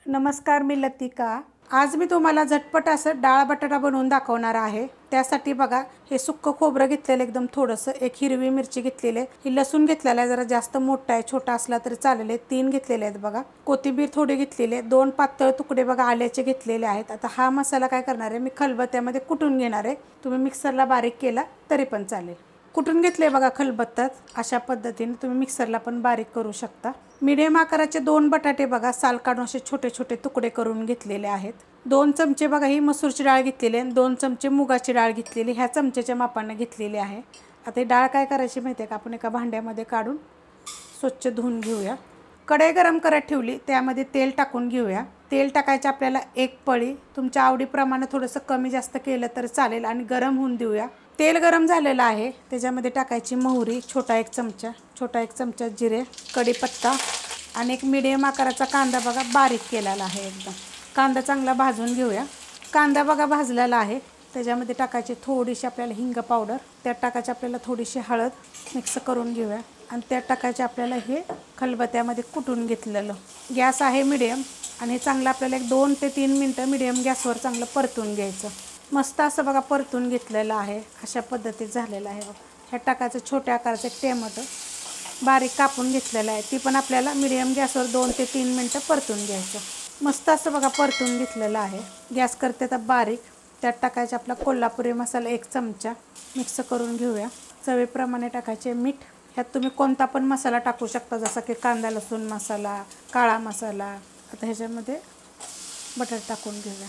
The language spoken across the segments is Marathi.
नमस्कार, मी लतिका। आज मी तुम्हाला झटपट असं डाळ बटाटा बनवून दाखवणार आहे। त्यासाठी बघा, हे सुक्क खोबरं घेतलेलं एकदम थोडंसं, एक हिरवी मिरची घेतलेली आहे, ही लसूण घेतलेला आहे, जरा जास्त मोठा आहे, छोटा असला तरी चालेल, 3 घेतलेले आहेत बघा। कोथिंबीर थोडी घेतलेली आहे, 2 पातळ तुकडे बघा आल्याचे घेतलेले आहेत। आता हा मसाला काय करणार आहे, मी खलबत्त्यामध्ये कुटून घेणार आहे। तुम्ही मिक्सरला बारीक केला तरी पण चालेल। कुटून घेतले बघा खलबत्त्यात, अशा पद्धतीने तुम्ही मिक्सरला पण बारीक करू शकता। मीडियम आकाराचे 2 बटाटे बघा साल काढून असे छोटे छोटे तुकडे करून घेतलेले आहेत। 2 चमचे बघा ही मसूरची डाळ घेतलेली आहे, 2 चमचे मुगाची डाळ घेतलेली, ह्या चमचेच्या मापाने घेतलेली आहे। आता ही डाळ काय करायची माहिती आहे का, आपण एका भांड्यामध्ये काढून स्वच्छ धुवून घेऊया। कढई गरम करत ठेवली, त्यामध्ये तेल टाकून घेऊया। तेल टाकायचे आपल्याला 1 पळी, तुमच्या आवडीप्रमाणे थोडंसं कमी जास्त केलं तर चालेल, आणि गरम होऊन देऊया। तेल गरम झालेलं आहे, त्याच्यामध्ये टाकायची मोहरी छोटा 1 चमचा, जिरे, कढीपत्ता आणि एक मीडियम आकाराचा कांदा बघा बारीक केलेला आहे एकदम। कांदा चांगला भाजून घेऊया। कांदा बघा भाजलेला आहे, त्याच्यामध्ये टाकायची थोडीशी आपल्याला हिंग पावडर, त्यात टाकायची आपल्याला थोडीशी हळद, मिक्स करून घेऊया। आणि त्यात टाकायचे आपल्याला हे खलबत्त्यामध्ये कुटून घेतलेलं। गॅस आहे मीडियम, आणि हे चांगलं आपल्याला एक 2 ते 3 मिनटं मीडियम गॅसवर चांगलं परतून घ्यायचं। मस्त असं बघा परतून घेतलेलं आहे, अशा पद्धतीत झालेलं आहे बघा। ह्यात टाकायचं छोट्या आकाराचं टोमॅटो बारीक कापून घेतलेलं आहे, ती पण आपल्याला मीडियम गॅसवर 2 ते 3 मिनटं परतून घ्यायचं। मस्त असं बघा परतून घेतलेलं आहे। गॅस करते तर बारीक, त्यात टाकायचं आपला कोल्हापुरी मसाला 1 चमचा, मिक्स करून घेऊया। चवीप्रमाणे टाकायचे मीठ, ह्यात तुम्ही कोणता पण मसाला टाकू शकता, जसं की कांदा लसूण मसाला, काळा मसाला। आता ह्याच्यामध्ये बटाटा टाकून घेऊया।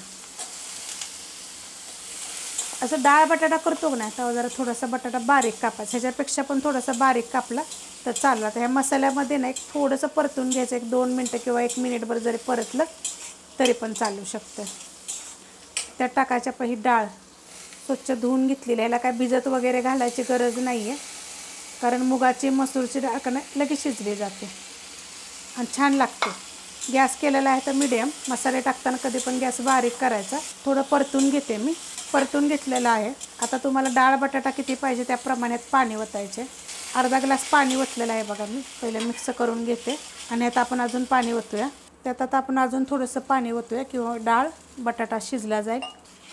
असं डाळ बटाटा करतो ना, तर जरा थोडासा बटाटा बारीक कापायचा, ह्याच्यापेक्षा पण थोडासा बारीक कापला तर चालेल। आता ह्या मसाल्यामध्ये ना एक थोडंसं परतून घ्यायचं, एक 2 मिनटं किंवा 1 मिनिटभर जरी परतलं तरी पण चालू शकतं। त्यात टाकायच्या ही डाळ स्वच्छ धुवून घेतलेली, ह्याला काय भिजत वगैरे घालायची गरज नाही आहे, कारण मुगाची मसूरची डाळ का नाही लगेच शिजली जाते आणि छान लागते। गॅस केलेला आहे तर मीडियम, मसाले टाकताना कधी पण गॅस बारीक करायचा। थोडं परतून घेते मी, परतून घेतलेलं आहे। आता तुम्हाला डाळ बटाटा किती पाहिजे त्या प्रमाणात पाणी ओतायचे। अर्धा ग्लास पाणी ओतलेलं आहे बघा, मी पहिले मिक्स करून घेते आणि आता आपण अजून पाणी ओतूया। त्यात आता आपण अजून थोडंसं पाणी ओतूया, किंवा डाळ बटाटा शिजला जाईल।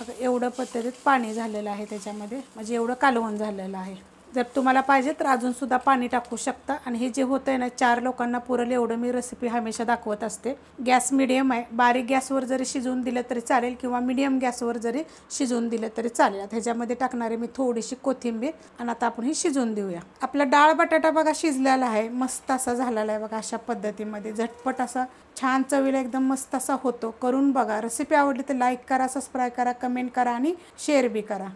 आता एवढं पद्धतीत पाणी झालेलं आहे त्याच्यामध्ये, म्हणजे एवढं कालवण झालेलं आहे। जर तुम्हाला पाहिजे तर अजूनसुद्धा पाणी टाकू शकता। आणि हे जे होतं आहे ना, 4 लोकांना पुरेल एवढं मी रेसिपी हमेशा दाखवत असते। गॅस मीडियम आहे, बारीक गॅसवर जरी शिजवून दिलं तरी चालेल, किंवा मीडियम गॅसवर जरी शिजवून दिलं तरी चालेल। आता ह्याच्यामध्ये टाकणारे मी थोडीशी कोथिंबीर, आणि आता आपण ही शिजवून देऊया। आपला डाळ बटाटा बघा शिजलेला आहे, मस्त असा झालेला आहे बघा, अशा पद्धतीमध्ये झटपट असा छान चवीला एकदम मस्त असा होतो। करून बघा। रेसिपी आवडली तर लाईक करा, सबस्क्राईब करा, कमेंट करा आणि शेअर बी करा।